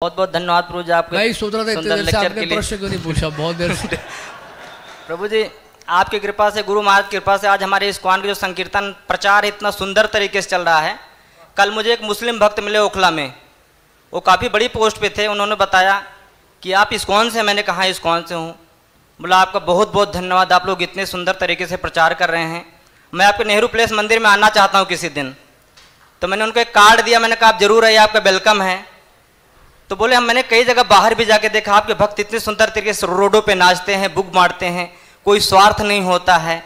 बहुत बहुत धन्यवाद प्रभु जी आपके। मैं सोच रहा था इतने देर से आपने प्रश्न क्यों नहीं पूछा, बहुत देर से। प्रभु जी आपकी कृपा से, गुरु महाराज की कृपा से आज हमारे इस्कॉन का जो संकीर्तन प्रचार इतना सुंदर तरीके से चल रहा है। कल मुझे एक मुस्लिम भक्त मिले ओखला में, वो काफ़ी बड़ी पोस्ट पे थे। उन्होंने बताया कि आप इस्कॉन से, मैंने कहा इस्कॉन से हूँ। बोला आपका बहुत बहुत धन्यवाद, आप लोग इतने सुंदर तरीके से प्रचार कर रहे हैं। मैं आपके नेहरू प्लेस मंदिर में आना चाहता हूँ किसी दिन। तो मैंने उनको एक कार्ड दिया, मैंने कहा आप जरूर आइए, आपका वेलकम है। तो बोले हम, मैंने कई जगह बाहर भी जाके देखा, आपके भक्त इतने सुंदर तरीके से रोडों पे नाचते हैं, बुक बांटते हैं, कोई स्वार्थ नहीं होता है।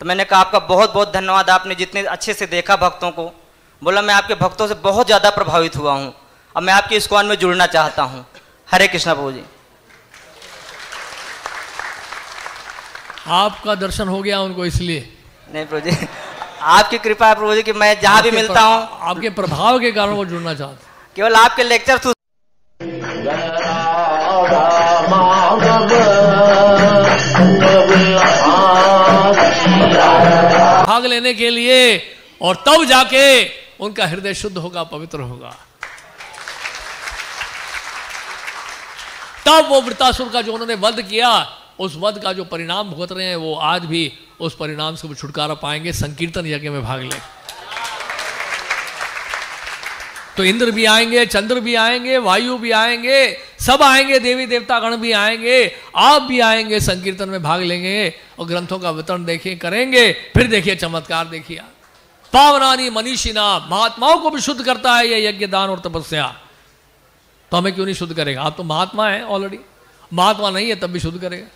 तो मैंने कहा आपका बहुत बहुत धन्यवाद, आपने जितने अच्छे से देखा भक्तों को। बोला मैं आपके भक्तों से बहुत ज़्यादा प्रभावित हुआ हूँ, अब मैं आपके इस्कॉन में जुड़ना चाहता हूँ। हरे कृष्णा प्रभु जी। आपका दर्शन हो गया उनको इसलिए? नहीं प्रभु जी, आपकी कृपा है प्रभु जी कि मैं जहाँ भी मिलता हूँ, आपके प्रभाव के कारण वो जुड़ना चाहते हैं। केवल आपके लेक्चर भाग लेने के लिए, और तब जाके उनका हृदय शुद्ध होगा, पवित्र होगा। तब वो वृत्तासुर का जो उन्होंने वध किया, उस वध का जो परिणाम भुगत रहे हैं, वो आज भी उस परिणाम से वो छुटकारा पाएंगे। संकीर्तन यज्ञ में भाग लें तो इंद्र भी आएंगे, चंद्र भी आएंगे, वायु भी आएंगे, सब आएंगे, देवी देवता गण भी आएंगे, आप भी आएंगे, संकीर्तन में भाग लेंगे और ग्रंथों का वितरण देखिए, करेंगे। फिर देखिए चमत्कार, देखिए पावनानी मनीषिना, महात्माओं को भी शुद्ध करता है ये यज्ञ, दान और तपस्या। तो हमें क्यों नहीं शुद्ध करेगा? आप तो महात्मा हैं ऑलरेडी, महात्मा नहीं है तब भी शुद्ध करेगा।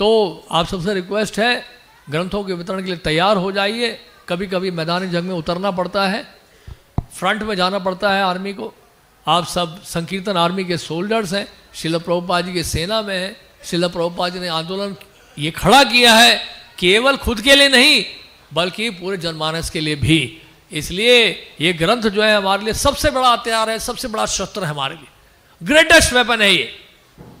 तो आप सबसे रिक्वेस्ट है, ग्रंथों के वितरण के लिए तैयार हो जाइए। कभी कभी मैदानी जंग में उतरना पड़ता है, फ्रंट में जाना पड़ता है आर्मी को। आप सब संकीर्तन आर्मी के सोल्जर्स हैं, श्रील प्रभुपाद जी के सेना में हैं। श्रील प्रभुपाद जी ने आंदोलन ये खड़ा किया है केवल खुद के लिए नहीं, बल्कि पूरे जनमानस के लिए भी। इसलिए ये ग्रंथ जो है हमारे लिए सबसे बड़ा हथियार है, सबसे बड़ा शस्त्र है हमारे लिए, ग्रेटेस्ट वेपन है ये।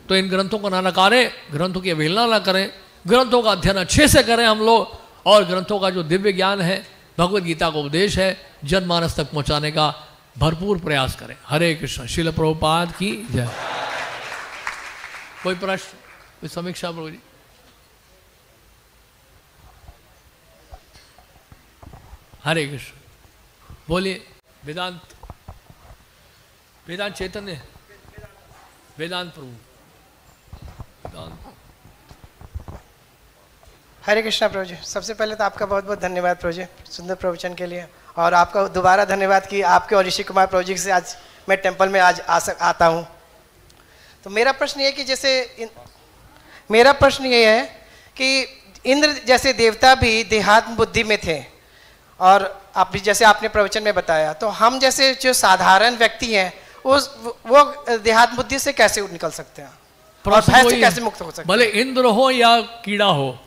तो इन ग्रंथों को ना नकारें, ग्रंथों की अवहेलना ना करें, ग्रंथों का अध्ययन अच्छे से करें हम लोग, और ग्रंथों का जो दिव्य ज्ञान है, भगवद गीता का उपदेश है, जनमानस तक पहुंचाने का भरपूर प्रयास करें। हरे कृष्ण। श्रील प्रभुपाद की जय। कोई प्रश्न, कोई समीक्षा प्रभु जी? हरे कृष्ण। बोलिए। वेदांत, वेदांत चैतन्य, वेदांत प्रभु, वेदांत। हरे कृष्णा प्रभु जी। सबसे पहले तो आपका बहुत बहुत धन्यवाद प्रभु जी सुंदर प्रवचन के लिए, और आपका दोबारा धन्यवाद कि आपके और ऋषि कुमार प्रभु जी से आज मैं टेंपल में आज आता हूँ। तो मेरा प्रश्न ये है कि मेरा प्रश्न ये है कि इंद्र जैसे देवता भी देहात्म बुद्धि में थे, और आप भी जैसे आपने प्रवचन में बताया, तो हम जैसे जो साधारण व्यक्ति हैं वो देहात्म बुद्धि से कैसे निकल सकते हैं और भय से कैसे मुक्त हो सकते हैं? भले इंद्र हो या कीड़ा हो,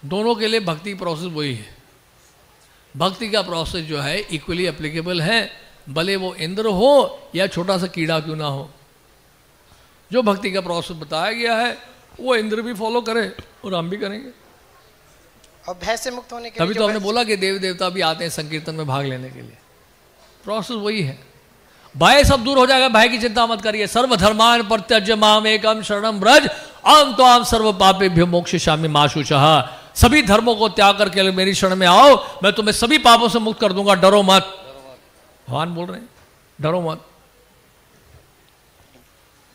दोनों के लिए भक्ति प्रोसेस वही है। भक्ति का प्रोसेस जो है इक्वली एप्लीकेबल है, भले वो इंद्र हो या छोटा सा कीड़ा क्यों ना हो। जो भक्ति का प्रोसेस बताया गया है वो इंद्र भी फॉलो करे और हम भी करेंगे। और भय से मुक्त होने के तभी तो हमने बोला कि देवी देवता भी आते हैं संकीर्तन में भाग लेने के लिए। प्रोसेस वही है। भय सब दूर हो जाएगा, भय की चिंता मत करिए। सर्वधर्मान परित्यज्य माम एकम शरणम व्रज अहम त्वाम सर्व पापेभ्यो मोक्षयिष्यामि मा शुचः। सभी धर्मों को त्याग करके मेरी शरण में आओ, मैं तुम्हें सभी पापों से मुक्त कर दूंगा, डरो मत। भगवान बोल रहे हैं डरो मत।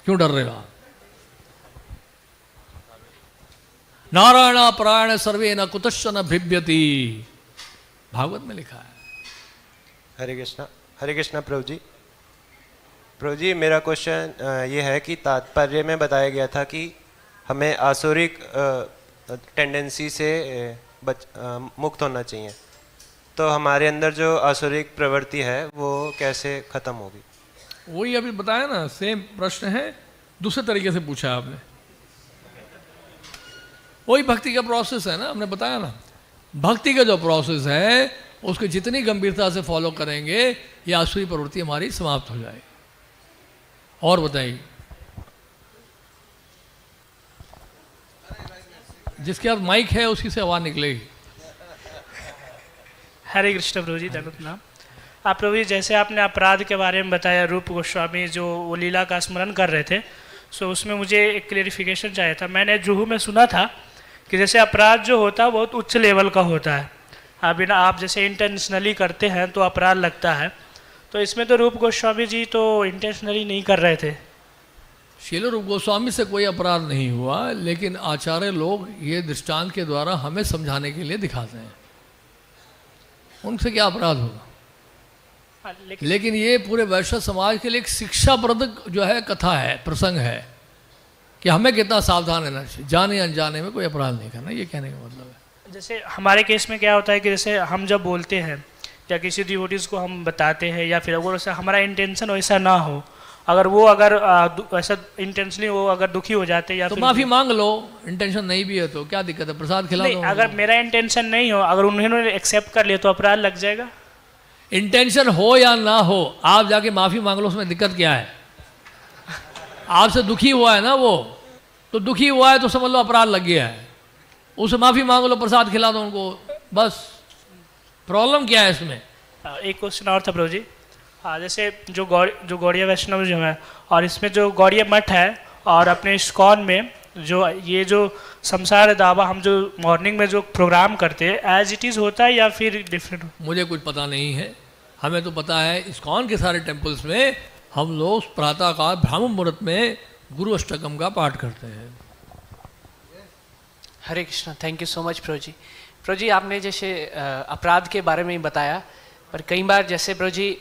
क्यों डर रहे हो आप? नारायण परायण सर्वे न कुतश्चन भिव्यति, भागवत में लिखा है। हरे कृष्णा प्रभु जी। प्रभु जी मेरा क्वेश्चन ये है कि तात्पर्य में बताया गया था कि हमें आसुरिक टेंडेंसी से मुक्त होना चाहिए, तो हमारे अंदर जो आसुरिक प्रवृत्ति है वो कैसे खत्म होगी? वही अभी बताया ना, सेम प्रश्न है, दूसरे तरीके से पूछा है आपने। वही भक्ति का प्रोसेस है ना, हमने बताया ना। भक्ति का जो प्रोसेस है उसको जितनी गंभीरता से फॉलो करेंगे ये आसुरी प्रवृत्ति हमारी समाप्त हो जाएगी। और बताइए, जिसके पास माइक है उसकी से आवाज निकलेगी। हरे कृष्ण प्रभु जी, दंडवत प्रणाम। आप प्रभु जी जैसे आपने अपराध के बारे में बताया, रूप गोस्वामी जो वो लीला का स्मरण कर रहे थे, सो उसमें मुझे एक क्लेरिफिकेशन चाहिए था। मैंने जुहू में सुना था कि जैसे अपराध जो होता है बहुत उच्च लेवल का होता है, बिना आप जैसे इंटेंशनली करते हैं तो अपराध लगता है, तो इसमें तो रूप गोस्वामी जी तो इंटेंशनली नहीं कर रहे थे। श्रील रूप गोस्वामी से कोई अपराध नहीं हुआ, लेकिन आचार्य लोग ये दृष्टांत के द्वारा हमें समझाने के लिए दिखाते हैं, उनसे क्या अपराध होगा। लेकिन ये पूरे वैश्य समाज के लिए एक शिक्षाप्रद जो है कथा है, प्रसंग है कि हमें कितना सावधान रहना चाहिए, जाने अनजाने में कोई अपराध नहीं करना, ये कहने का मतलब है। जैसे हमारे केस में क्या होता है कि जैसे हम जब बोलते हैं या किसी डिवोटीज को हम बताते हैं, या फिर अगर वैसा हमारा इंटेंशन वैसा ना हो, अगर वो अगर ऐसा इंटेंशनली वो अगर दुखी हो जाते या तो फिर माफी मांग लो, इंटेंशन नहीं भी है तो क्या दिक्कत है, प्रसाद खिला दो। अगर मेरा इंटेंशन नहीं हो, अगर उन्होंने एक्सेप्ट कर लिया तो अपराध लग जाएगा। इंटेंशन हो या ना हो, आप जाके माफी मांग लो, उसमें दिक्कत क्या है। आपसे दुखी हुआ है ना वो, तो दुखी हुआ है तो समझ लो अपराध लग गया है, उसे माफी मांग लो, प्रसाद खिला दो उनको, बस। प्रॉब्लम क्या है इसमें। एक क्वेश्चन और था प्रभु जी। हाँ, जैसे जो गौड़िया वैष्णव जो है, और इसमें जो गौड़िया मठ है और अपने इस्कॉन में जो ये जो संसार दावा हम जो मॉर्निंग में जो प्रोग्राम करते हैं, एज इट इज़ होता है या फिर डिफरेंट? मुझे कुछ पता नहीं है, हमें तो पता है इस्कॉन के सारे टेम्पल्स में हम लोग प्रातःकाल ब्राह्मण मुहूर्त में गुरु अष्टकम का पाठ करते हैं। Hare Krishna, thank you so much प्रभु जी। प्रभु जी आपने जैसे अपराध के बारे में ही बताया, पर कई बार जैसे प्रभु जी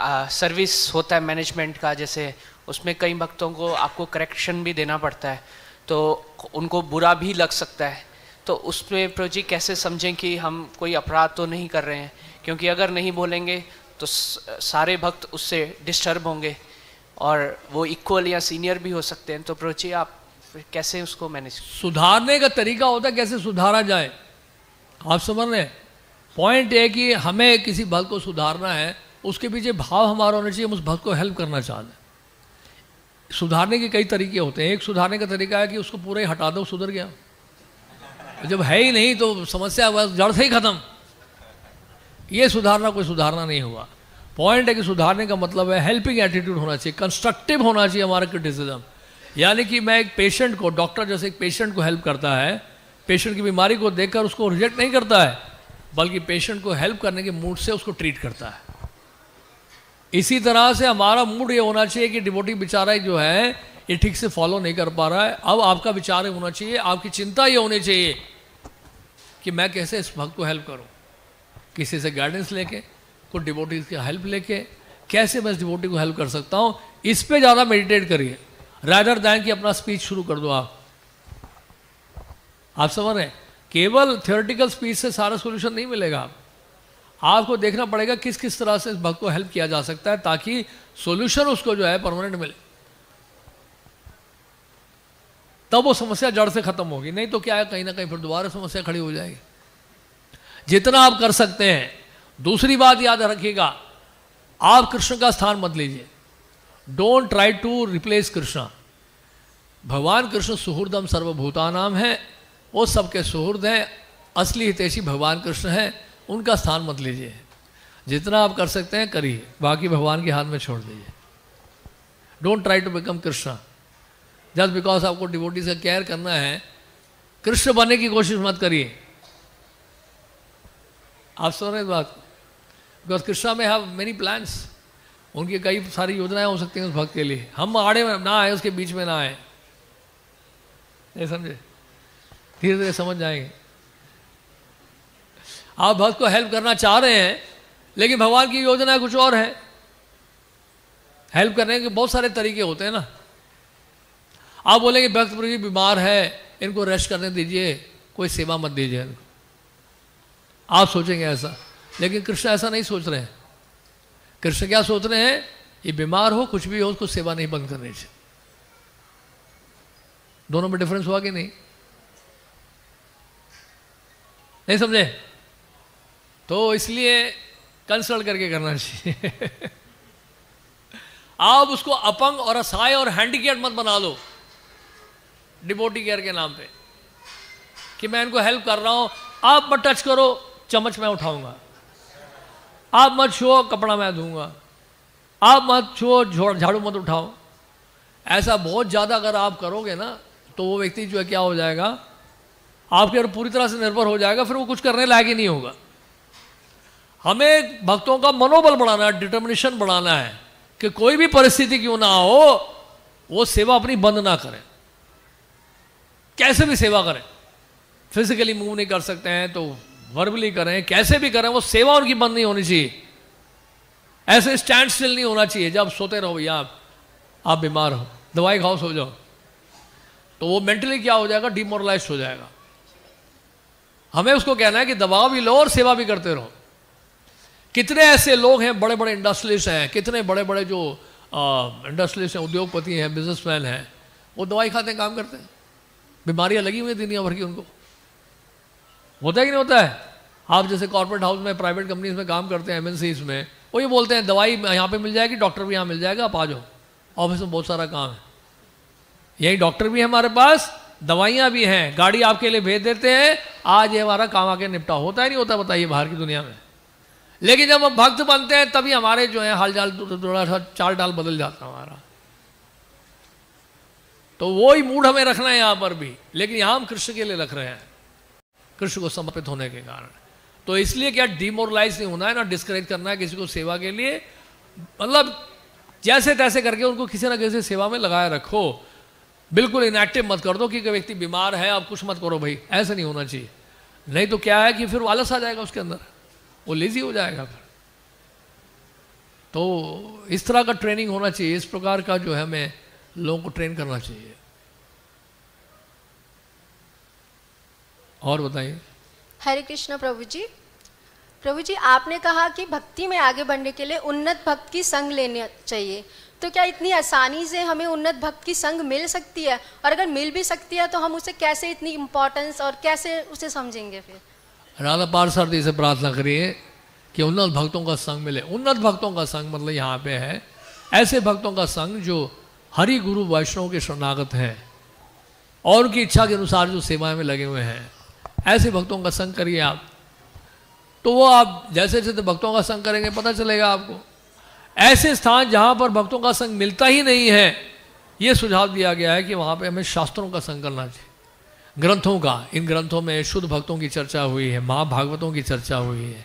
सर्विस होता है मैनेजमेंट का, जैसे उसमें कई भक्तों को आपको करेक्शन भी देना पड़ता है, तो उनको बुरा भी लग सकता है, तो उसमें प्रभु जी कैसे समझें कि हम कोई अपराध तो नहीं कर रहे हैं, क्योंकि अगर नहीं बोलेंगे तो सारे भक्त उससे डिस्टर्ब होंगे और वो इक्वल या सीनियर भी हो सकते हैं, तो प्रभु जी आप कैसे उसको मैनेज? सुधारने का तरीका होता है कैसे सुधारा जाए, आप समझ रहे हैं। पॉइंट है कि हमें किसी भक्त को सुधारना है, उसके पीछे भाव हमारा होना चाहिए, हम उस भक्त को हेल्प करना चाहते हैं। सुधारने के कई तरीके होते हैं। एक सुधारने का तरीका है कि उसको पूरा ही हटा दो, सुधर गया। जब है ही नहीं तो समस्या बस जड़ से ही खत्म। ये सुधारना कोई सुधारना नहीं हुआ। पॉइंट है कि सुधारने का मतलब है हेल्पिंग एटीट्यूड होना चाहिए, कंस्ट्रक्टिव होना चाहिए हमारा क्रिटिसिज्म। यानी कि मैं एक पेशेंट को, डॉक्टर जैसे एक पेशेंट को हेल्प करता है, पेशेंट की बीमारी को देखकर उसको रिजेक्ट नहीं करता है, बल्कि पेशेंट को हेल्प करने के मूड से उसको ट्रीट करता है। इसी तरह से हमारा मूड ये होना चाहिए कि डिवोटी बेचारा जो है ये ठीक से फॉलो नहीं कर पा रहा है। अब आपका विचार होना चाहिए, आपकी चिंता ये होनी चाहिए कि मैं कैसे इस भक्त को हेल्प करूं, किसी से गाइडेंस लेके, कुछ डिवोटी की हेल्प लेके, कैसे मैं इस डिवोटी को हेल्प कर सकता हूं, इस पे ज़्यादा मेडिटेट करिए रादर दैन कि अपना स्पीच शुरू कर दो। आप समझ रहे हैं, केवल थियोरेटिकल स्पीच से सारा सोल्यूशन नहीं मिलेगा। आपको देखना पड़ेगा किस किस तरह से इस भक्त को हेल्प किया जा सकता है ताकि सोल्यूशन उसको जो है परमानेंट मिले, तब वो समस्या जड़ से खत्म होगी। नहीं तो क्या है, कहीं ना कहीं फिर दोबारा समस्या खड़ी हो जाएगी। जितना आप कर सकते हैं। दूसरी बात याद रखिएगा, आप कृष्ण का स्थान मत लीजिए। Don't try to replace Krishna. भगवान कृष्ण सुहृदम सर्वभूतानाम है, वो सबके सुहृद हैं, असली हितैषी भगवान कृष्ण हैं, उनका स्थान मत लीजिए। जितना आप कर सकते हैं करिए, बाकी भगवान के हाथ में छोड़ दीजिए। Don't try to become Krishna just because आपको डिवोटी से केयर करना है। कृष्ण बनने की कोशिश मत करिए। आप सुन रहे हैं बात, बिकॉज कृष्णा में हैव मेनी प्लान्स, उनकी कई सारी योजनाएं हो सकती हैं उस भक्त के लिए। हम आड़े में ना आए, उसके बीच में ना आए, नहीं समझे, धीरे धीरे समझ जाएंगे। आप भक्त को हेल्प करना चाह रहे हैं, लेकिन भगवान की योजना कुछ और है। हेल्प करने के बहुत सारे तरीके होते हैं ना। आप बोलेंगे भक्त जी बीमार है, इनको रेस्ट करने दीजिए, कोई सेवा मत दीजिए इनको। आप सोचेंगे ऐसा, लेकिन कृष्ण ऐसा नहीं सोच रहे हैं। कृष्ण क्या सोच रहे हैं, ये बीमार हो कुछ भी हो, उसको सेवा नहीं बंद करनी चाहिए। दोनों में डिफरेंस हुआ कि नहीं? नहीं समझे? तो इसलिए कंसल्ट करके करना चाहिए। आप उसको अपंग और असहाय और हैंडीकैप मत बना लो डिवोटी केयर के नाम पे कि मैं इनको हेल्प कर रहा हूं, आप मत टच करो, चम्मच मैं उठाऊंगा। आप मत छुओ, कपड़ा मैं धोऊंगा, आप मत छुओ, झाड़ू मत उठाओ। ऐसा बहुत ज़्यादा अगर आप करोगे ना तो वो व्यक्ति जो है क्या हो जाएगा, आपके ऊपर पूरी तरह से निर्भर हो जाएगा, फिर वो कुछ करने लायक ही नहीं होगा। हमें भक्तों का मनोबल बढ़ाना है, डिटर्मिनेशन बढ़ाना है कि कोई भी परिस्थिति क्यों ना हो वो सेवा अपनी बंद ना करें, कैसे भी सेवा करें। फिजिकली मूव नहीं कर सकते हैं तो वर्बली करें, कैसे भी करें, वो सेवा उनकी बंद नहीं होनी चाहिए। ऐसे स्टैंड स्टिल नहीं होना चाहिए। जब सोते रहो भैया आप बीमार हो, दवाई खाओ, सो जाओ, तो वो मेंटली क्या हो जाएगा, डिमोरलाइज हो जाएगा। हमें उसको कहना है कि दवा भी लो और सेवा भी करते रहो। कितने ऐसे लोग हैं, बड़े बड़े इंडस्ट्रियलिस्ट हैं, कितने बड़े बड़े जो इंडस्ट्रियलिस्ट हैं, उद्योगपति हैं, बिजनेसमैन हैं, वो दवाई खाते हैं, काम करते हैं, बीमारियां लगी हुई हैं दुनिया भर की। उनको होता है कि नहीं होता है? आप जैसे कॉर्पोरेट हाउस में, प्राइवेट कंपनीज में काम करते हैं, एमएनसीज में, वो ये बोलते हैं दवाई यहाँ पे मिल जाएगी, डॉक्टर भी यहाँ मिल जाएगा, आप आ जाओ, ऑफिस में बहुत सारा काम है, यही डॉक्टर भी है हमारे पास, दवाइयाँ भी हैं, गाड़ी आपके लिए भेज देते हैं, आज ये हमारा काम आके निपटा। होता है नहीं होता, बताइए बाहर की दुनिया में। लेकिन जब हम भक्त बनते हैं तभी हमारे जो है हाल चाल थोड़ा सा चाल डाल बदल जाता है हमारा। तो वो ही मूड हमें रखना है यहाँ पर भी, लेकिन यहाँ हम कृष्ण के लिए रख रहे हैं, कृष्ण को समर्पित होने के कारण। तो इसलिए क्या डिमोरलाइज नहीं होना है, ना डिस्करेज करना है किसी को सेवा के लिए। मतलब जैसे तैसे करके उनको किसी ना किसी सेवा में लगाए रखो, बिल्कुल इनएक्टिव मत कर दो कि व्यक्ति बीमार है आप कुछ मत करो भाई, ऐसा नहीं होना चाहिए। नहीं तो क्या है कि फिर आलस आ जाएगा उसके अंदर, वो लेजी हो जाएगा फिर। तो इस तरह का ट्रेनिंग होना चाहिए, इस प्रकार का जो है हमें लोगों को ट्रेन करना चाहिए। और बताइए। हरे कृष्ण प्रभु जी। प्रभु जी, आपने कहा कि भक्ति में आगे बढ़ने के लिए उन्नत भक्त की संग लेना चाहिए, तो क्या इतनी आसानी से हमें उन्नत भक्त की संग मिल सकती है? और अगर मिल भी सकती है तो हम उसे कैसे, इतनी इम्पोर्टेंस और कैसे उसे समझेंगे? फिर राधा पार्षद से प्रार्थना करिए कि उन्नत भक्तों का संग मिले। उन्नत भक्तों का संग मतलब यहाँ पे है ऐसे भक्तों का संग जो हरि गुरु वैष्णव के शरणागत हैं और उनकी इच्छा के अनुसार जो सेवाएं में लगे हुए हैं, ऐसे भक्तों का संग करिए आप। तो वो आप जैसे जैसे भक्तों का संग करेंगे पता चलेगा आपको। ऐसे स्थान जहाँ पर भक्तों का संग मिलता ही नहीं है, ये सुझाव दिया गया है कि वहाँ पे हमें शास्त्रों का संग करना चाहिए, ग्रंथों का। इन ग्रंथों में शुद्ध भक्तों की चर्चा हुई है, महाभागवतों की चर्चा हुई है,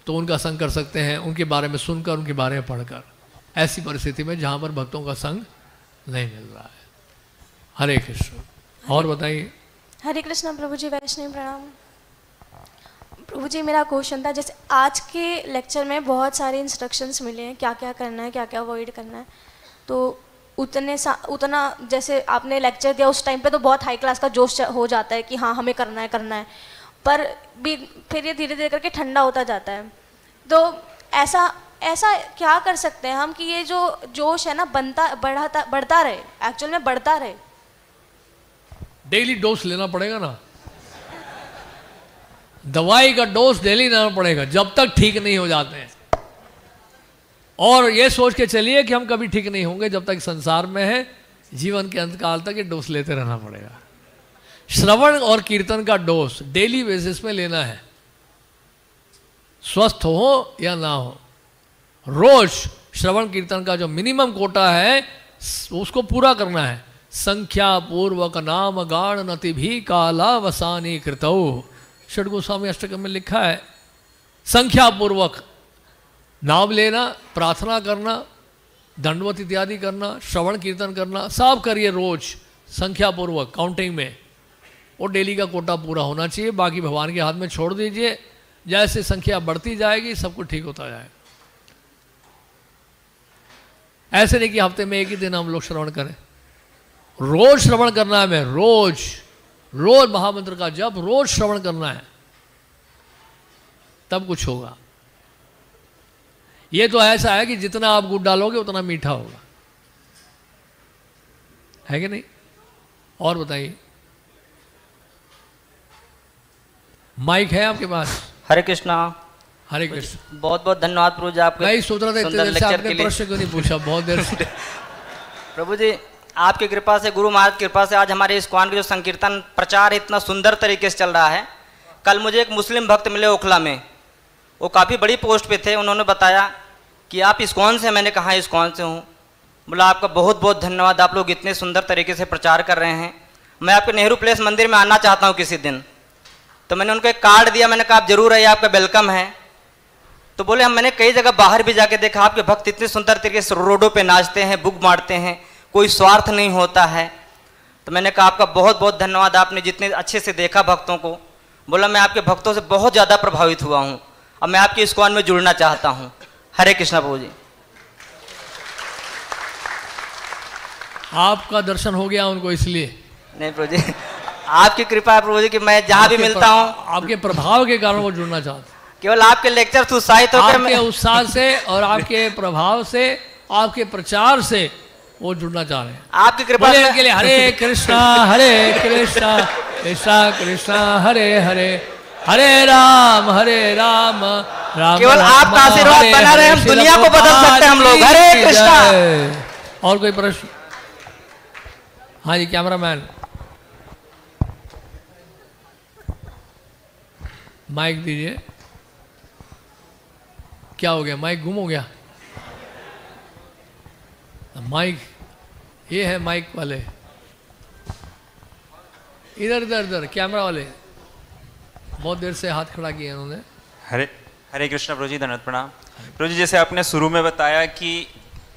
तो उनका संग कर सकते हैं, उनके बारे में सुनकर, उनके बारे में पढ़कर। ऐसी परिस्थिति में जहाँ पर भक्तों का संग नहीं मिल रहा है। हरे कृष्ण। और बताइए। हरे कृष्ण प्रभु जी, वैष्णव प्रणाम। प्रभु जी, मेरा क्वेश्चन था, जैसे आज के लेक्चर में बहुत सारे इंस्ट्रक्शंस मिले हैं, क्या क्या करना है, क्या क्या अवॉइड करना है, तो उतना जैसे आपने लेक्चर दिया उस टाइम पे तो बहुत हाई क्लास का जोश हो जाता है कि हाँ हमें करना है, पर भी फिर ये धीरे धीरे करके ठंडा होता जाता है। तो ऐसा क्या कर सकते हैं हम कि ये जो जोश है ना बढ़ता रहे, एक्चुअल में बढ़ता रहे? डेली डोज लेना पड़ेगा ना, दवाई का डोज डेली लेना पड़ेगा जब तक ठीक नहीं हो जाते हैं। और ये सोच के चलिए कि हम कभी ठीक नहीं होंगे जब तक संसार में है, जीवन के अंतकाल तक ये डोज लेते रहना पड़ेगा। श्रवण और कीर्तन का डोज डेली बेसिस में लेना है, स्वस्थ हो या ना हो। रोज श्रवण कीर्तन का जो मिनिमम कोटा है उसको पूरा करना है। संख्या पूर्वक नाम गान नति भी काला वसानी कृतौ, षड गोस्वामी अष्टकम में लिखा है। संख्या पूर्वक नाम लेना, प्रार्थना करना, दंडवत इत्यादि करना, श्रवण कीर्तन करना, सब करिए रोज संख्या पूर्वक, काउंटिंग में। वो डेली का कोटा पूरा होना चाहिए, बाकी भगवान के हाथ में छोड़ दीजिए। जैसे संख्या बढ़ती जाएगी सब कुछ ठीक होता जाएगा। ऐसे नहीं कि हफ्ते में एक ही दिन हम लोग श्रवण करें, रोज श्रवण करना है। हमें रोज रोज महामंत्र का जप रोज श्रवण करना है, तब कुछ होगा। ये तो ऐसा है कि जितना आप गुड़ डालोगे उतना मीठा होगा, है कि नहीं? और बताइए। माइक है आपके पास? हरे कृष्णा। हरे कृष्ण। बहुत बहुत धन्यवाद प्रभु जी आपके। मैं सोच रहा था इतने देर से आपने प्रश्न क्यों नहीं पूछा, बहुत देर से। प्रभु जी आपकी कृपा से, गुरु महाराज की कृपा से आज हमारे इस्कॉन का जो संकीर्तन प्रचार इतना सुंदर तरीके से चल रहा है। कल मुझे एक मुस्लिम भक्त मिले ओखला में, वो काफ़ी बड़ी पोस्ट पे थे। उन्होंने बताया कि आप इस्कॉन से, मैंने कहा इस्कॉन से हूँ। बोला आपका बहुत बहुत धन्यवाद, आप लोग इतने सुंदर तरीके से प्रचार कर रहे हैं, मैं आपके नेहरू प्लेस मंदिर में आना चाहता हूँ किसी दिन। तो मैंने उनको एक कार्ड दिया, मैंने कहा आप जरूर आइए, आपका वेलकम है। तो बोले हम, मैंने कई जगह बाहर भी जाके देखा, आपके भक्त इतने सुंदर तरीके से रोडों पे नाचते हैं, बुक मारते हैं, कोई स्वार्थ नहीं होता है। तो मैंने कहा आपका बहुत बहुत धन्यवाद, आपने जितने अच्छे से देखा भक्तों को। बोला मैं आपके भक्तों से बहुत ज़्यादा प्रभावित हुआ हूँ, अब मैं आपके इस्कॉन में जुड़ना चाहता हूँ। हरे कृष्णा प्रभु जी। आपका दर्शन हो गया उनको इसलिए? नहीं प्रभु जी, आपकी कृपा है प्रभु जी कि मैं जहाँ भी मिलता हूँ, आपके प्रभाव के कारण वो जुड़ना चाहते हैं। केवल आपके लेक्चर से उत्साहित होकर आपके उत्साह से और आपके प्रभाव से, आपके प्रचार से वो जुड़ना चाह रहे हैं। आपकी कृपा से के लिए हरे कृष्णा कृष्णा कृष्णा हरे हरे, हरे राम राम केवल आपका आशीर्वाद बना रहे, हम दुनिया को बदल सकते हैं हम लोग। हरे कृष्णा। और कोई प्रश्न? हाँ जी, कैमरामैन माइक दीजिए। क्या हो गया, माइक गुम हो गया? माइक ये है, माइक वाले इधर इधर इधर, कैमरा वाले बहुत देर से हाथ खड़ा किया उन्होंने। हरे कृष्णा प्रभु जी, धन्यवाद प्रणाम। प्रभु जी, जैसे आपने शुरू में बताया कि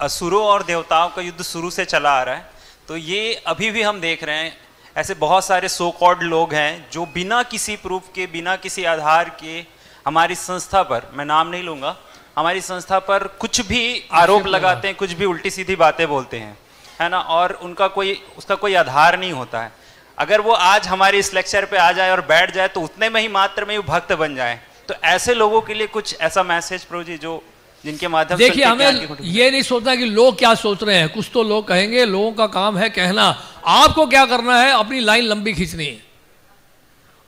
असुरों और देवताओं का युद्ध शुरू से चला आ रहा है, तो ये अभी भी हम देख रहे हैं। ऐसे बहुत सारे सो कॉल्ड लोग हैं जो बिना किसी प्रूफ के, बिना किसी आधार के हमारी संस्था पर, मैं नाम नहीं लूंगा, हमारी संस्था पर कुछ भी आरोप लगाते हैं, कुछ भी उल्टी सीधी बातें बोलते हैं, है ना, और उसका कोई आधार नहीं होता है। अगर वो आज हमारे इस लेक्चर पे आ जाए और बैठ जाए तो उतने में ही मात्र में वो भक्त बन जाए। तो ऐसे लोगों के लिए कुछ ऐसा मैसेज प्रभु जी जो जिनके माध्यम से देखिए, हमें ये नहीं सोचना कि लोग क्या सोच रहे हैं, कुछ तो लोग कहेंगे, लोगों का काम है कहना। आपको क्या करना है, अपनी लाइन लंबी खींचनी है।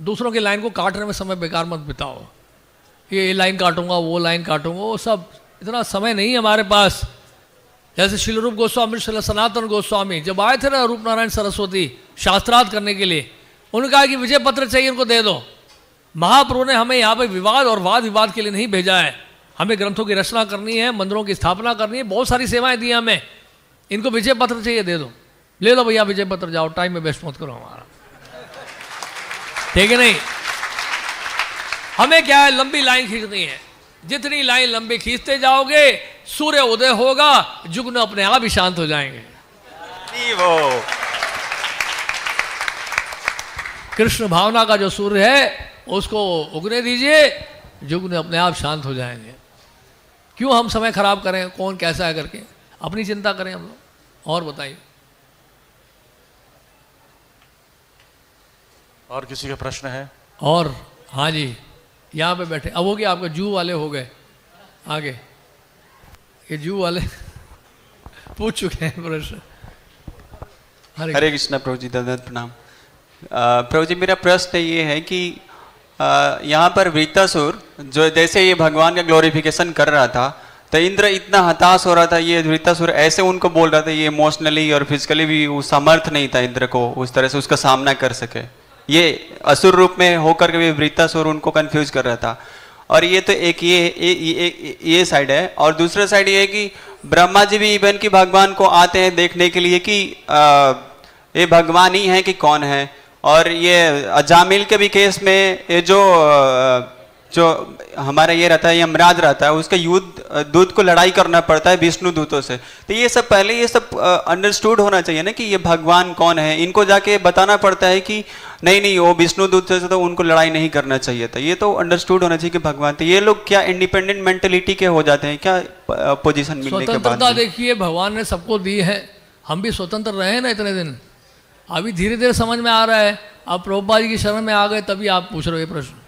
दूसरों की लाइन को काटने में समय बेकार मत बिताओ, ये लाइन काटूंगा, वो लाइन काटूंगा, वो सब इतना समय नहीं है हमारे पास। जैसे श्रील रूप गोस्वामी, श्रील सनातन गोस्वामी जब आए थे ना रूप नारायण सरस्वती शास्त्रार्थ करने के लिए, उन्होंने कहा कि विजय पत्र चाहिए, उनको दे दो। महाप्रभु ने हमें यहाँ पे विवाद और वाद विवाद के लिए नहीं भेजा है, हमें ग्रंथों की रचना करनी है, मंदिरों की स्थापना करनी है, बहुत सारी सेवाएं दी हमें। इनको विजय पत्र चाहिए, दे दो, ले लो भैया विजय पत्र, जाओ, टाइम में वेस्ट मत करो हमारा, ठीक है नहीं। हमें क्या है, लंबी लाइन खींचनी है। जितनी लाइन लंबी खींचते जाओगे, सूर्य उदय होगा, जुगनू अपने आप ही शांत हो जाएंगे। वो कृष्ण भावना का जो सूर्य है उसको उगने दीजिए, जुगनू अपने आप शांत हो जाएंगे। क्यों हम समय खराब करें, कौन कैसा है करके, अपनी चिंता करें हम लोग। और बताइए, और किसी का प्रश्न है? और हाँ जी, यहाँ पे बैठे। अब हो गया आपका, जू वाले हो गए आगे, ये जू वाले पूछ चुके हैं प्रश्न। हरे कृष्णा प्रभु जी, धन्यवाद प्रणाम। प्रभु जी, मेरा प्रश्न ये है कि यहाँ पर वृत्तासुर जो जैसे ये भगवान का ग्लोरिफिकेशन कर रहा था, तो इंद्र इतना हताश हो रहा था, ये वृत्तासुर ऐसे उनको बोल रहा था, ये इमोशनली और फिजिकली भी वो समर्थ नहीं था इंद्र को उस तरह से उसका सामना कर सके। ये असुर रूप में होकर के भी वृत्तासुर उनको कंफ्यूज कर रहा था। और ये तो एक ये साइड है, और दूसरा साइड ये है कि ब्रह्मा जी भी इवन कि भगवान को आते हैं देखने के लिए कि ये भगवान ही है कि कौन है। और ये अजामिल के भी केस में ये जो हमारा ये रहता है, यमराज रहता है, उसका दूत को लड़ाई करना पड़ता है विष्णु दूतों से। तो ये सब पहले ये सब अंडरस्टूड होना चाहिए ना कि ये भगवान कौन है। इनको जाके बताना पड़ता है कि नहीं वो विष्णु दूत से तो उनको लड़ाई नहीं करना चाहिए था। ये तो अंडरस्टूड होना चाहिए कि भगवान। तो ये लोग क्या इंडिपेंडेंट मेंटेलिटी के हो जाते हैं क्या पोजीशन मिलने के बाद? स्वतंत्रता देखिए भगवान ने सबको दी है, हम भी स्वतंत्र रहे ना इतने दिन, अभी धीरे धीरे समझ में आ रहा है। आप प्रभुपाद जी की शरण में आ गए तभी आप पूछ रहे हो ये प्रश्न।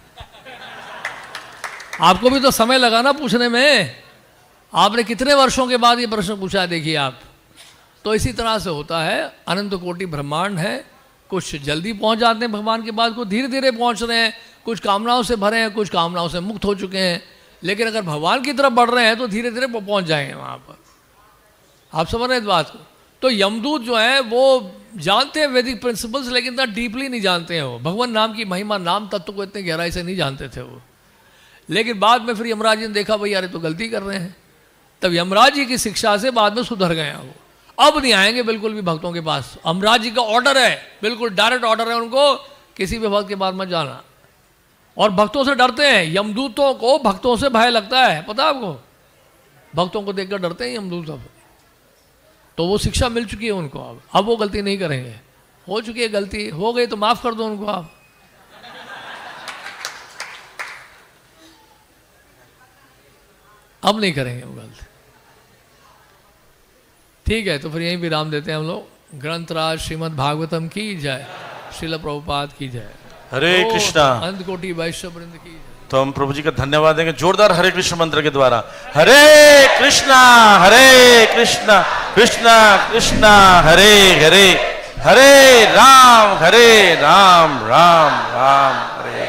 आपको भी तो समय लगा ना पूछने में, आपने कितने वर्षों के बाद ये प्रश्न पूछा है देखिए आप। तो इसी तरह से होता है, अनंत कोटि ब्रह्मांड है, कुछ जल्दी पहुंच जाते हैं भगवान के बाद, कुछ धीरे धीरे पहुंच रहे हैं, कुछ कामनाओं से भरे हैं, कुछ कामनाओं से मुक्त हो चुके हैं। लेकिन अगर भगवान की तरफ बढ़ रहे हैं तो धीरे धीरे पहुंच जाएंगे वहां पर। आप समझ रहे हैं इस बात को? तो यमदूत जो है वो जानते हैं वैदिक प्रिंसिपल्स, लेकिन इतना डीपली नहीं जानते हैं। वो भगवान नाम की महिमा, नाम तत्व को इतने गहराई से नहीं जानते थे वो। लेकिन बाद में फिर यमराज जी ने देखा भाई यार तो गलती कर रहे हैं, तब यमराज जी की शिक्षा से बाद में सुधर गए हैं वो। अब नहीं आएंगे बिल्कुल भी भक्तों के पास। यमराज जी का ऑर्डर है, बिल्कुल डायरेक्ट ऑर्डर है उनको, किसी भी भक्त के पास मत जाना। और भक्तों से डरते हैं, यमदूतों को भक्तों से भय लगता है, पता है आपको, भक्तों को देखकर डरते हैं यमदूत सब। तो वो शिक्षा मिल चुकी है उनको, अब वो गलती नहीं करेंगे। हो चुकी है गलती, हो गई तो माफ कर दो उनको आप। अब नहीं करेंगे वो गलती। ठीक है, तो फिर यहीं विराम देते हैं हम लोग। ग्रंथराज श्रीमद् भागवतम की जय, श्रील प्रभुपाद की जय। हरे कृष्णा। अंतकोटि वैश्य वृंद की जय। तो हम प्रभु जी का धन्यवाद देंगे जोरदार हरे कृष्ण मंत्र के द्वारा। हरे कृष्णा कृष्णा कृष्णा हरे हरे, हरे राम राम राम हरे।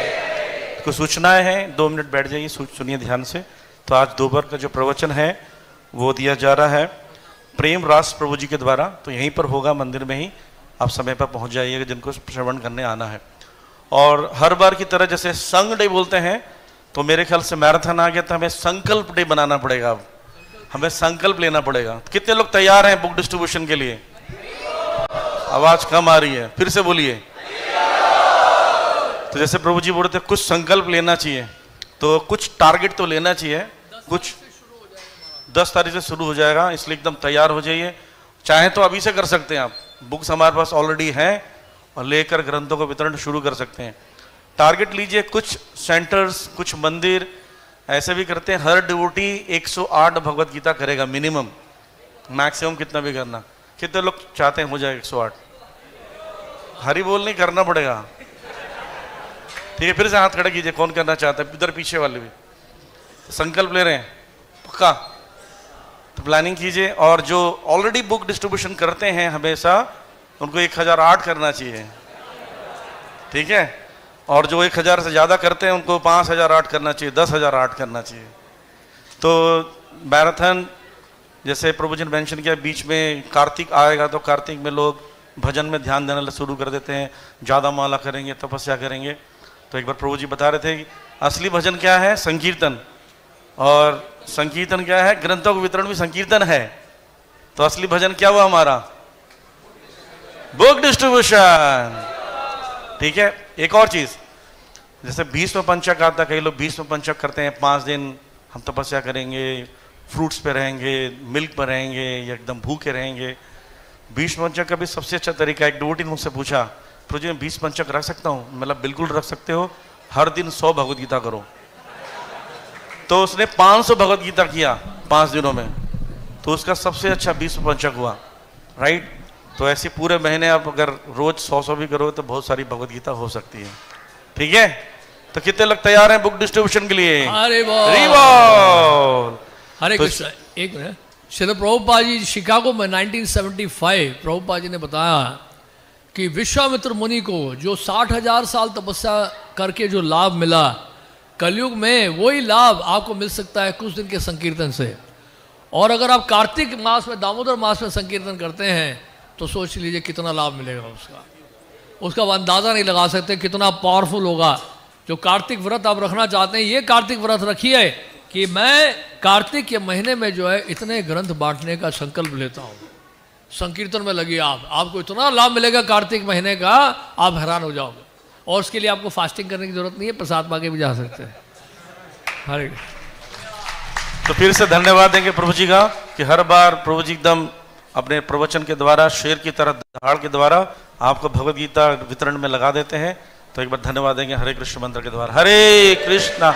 कुछ सूचनाएं हैं, 2 मिनट बैठ जाइए, सुनिए ध्यान से। तो आज दोपहर का जो प्रवचन है वो दिया जा रहा है प्रेम रास प्रभु जी के द्वारा। तो यहीं पर होगा, मंदिर में ही, आप समय पर पहुंच जाइएगा जिनको श्रवण करने आना है। और हर बार की तरह जैसे संग डे बोलते हैं, तो मेरे ख्याल से मैराथन आ गया, तो हमें संकल्प डे बनाना पड़ेगा। अब हमें संकल्प लेना पड़ेगा। कितने लोग तैयार हैं बुक डिस्ट्रीब्यूशन के लिए? आवाज कम आ रही है, फिर से बोलिए। तो जैसे प्रभु जी बोलते कुछ संकल्प लेना चाहिए, तो कुछ टारगेट तो लेना चाहिए। कुछ 10 तारीख से शुरू हो जाएगा, इसलिए एकदम तैयार हो जाइए। चाहे तो अभी से कर सकते हैं आप, बुक्स हमारे पास ऑलरेडी हैं, और लेकर ग्रंथों का वितरण शुरू कर सकते हैं। टारगेट लीजिए, कुछ सेंटर्स, कुछ मंदिर ऐसे भी करते हैं, हर डिवोटी 108 भगवत गीता करेगा मिनिमम, मैक्सिमम कितना भी करना। कितने लोग चाहते हैं हो जाए 108? हरि बोल नहीं करना पड़ेगा। ठीक है, फिर से हाथ खड़े कीजिए, कौन करना चाहता है? इधर पीछे वाले भी संकल्प ले रहे हैं पक्का, तो प्लानिंग कीजिए। और जो ऑलरेडी बुक डिस्ट्रीब्यूशन करते हैं हमेशा, उनको 1008 करना चाहिए, ठीक है। और जो 1000 से ज़्यादा करते हैं उनको 5008 करना चाहिए, 10008 करना चाहिए। तो मैराथन जैसे प्रभु जी ने मेंशन किया, बीच में कार्तिक आएगा, तो कार्तिक में लोग भजन में ध्यान देना शुरू कर देते हैं, ज़्यादा माला करेंगे, तपस्या करेंगे। तो एक बार प्रभु जी बता रहे थे कि असली भजन क्या है? संकीर्तन। और संकीर्तन क्या है? ग्रंथों का वितरण भी संकीर्तन है। तो असली भजन क्या हुआ हमारा? बुक डिस्ट्रीब्यूशन, ठीक है। एक और चीज, जैसे भीष्म पंचक आता, कई लोग भीष्म पंचक करते हैं, 5 दिन हम तपस्या करेंगे, फ्रूट्स पे रहेंगे, मिल्क पर रहेंगे, या एकदम भूखे रहेंगे। भीष्म पंचक का भी सबसे अच्छा तरीका, एक डिवोटी ने मुझसे पूछा, प्रभु जी मैं भीष्म पंचक रख सकता हूँ? मतलब बिल्कुल रख सकते हो, हर दिन 100 भगवत गीता करो। तो उसने 500 भगवत गीता किया 5 दिनों में, तो उसका सबसे अच्छा भीष्म पंचक हुआ, राइट। तो ऐसे पूरे महीने आप अगर रोज 100 भी करो तो बहुत सारी भगवत गीता हो सकती है, ठीक है। तो कितने लोग तैयार हैं बुक डिस्ट्रीब्यूशन के लिए? हरे बोल। हरे कृष्ण। एक मिनट, श्रील प्रभुपाद जी शिकागो में 1975 प्रभुपाद जी ने बताया कि विश्वामित्र मुनि को जो 60,000 साल तपस्या करके जो लाभ मिला, कलयुग में वही लाभ आपको मिल सकता है कुछ दिन के संकीर्तन से। और अगर आप कार्तिक मास में, दामोदर मास में संकीर्तन करते हैं, तो सोच लीजिए कितना लाभ मिलेगा उसका अंदाज़ा नहीं लगा सकते कितना पावरफुल होगा। जो कार्तिक व्रत आप रखना चाहते हैं, ये कार्तिक व्रत रखिए कि मैं कार्तिक के महीने में जो है इतने ग्रंथ बांटने का संकल्प लेता हूँ। संकीर्तन में लगिए आपको इतना लाभ मिलेगा कार्तिक महीने का, आप हैरान हो जाओगे। और उसके लिए आपको फास्टिंग करने की जरूरत नहीं है, प्रसाद पा के भी जा सकते हैं। हरे। तो फिर से धन्यवाद देंगे प्रभु जी का कि हर बार प्रभु जी एकदम अपने प्रवचन के द्वारा, शेर की तरह दहाड़ के द्वारा आपको भगवत गीता वितरण में लगा देते हैं। तो एक बार धन्यवाद देंगे हरे कृष्ण मंत्र के द्वारा। हरे कृष्णा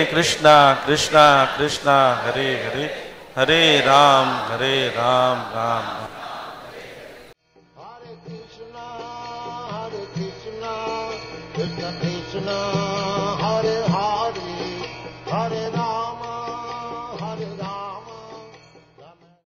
कृष्णा कृष्णा हरे हरे, हरे राम राम राम। Krishna Krishna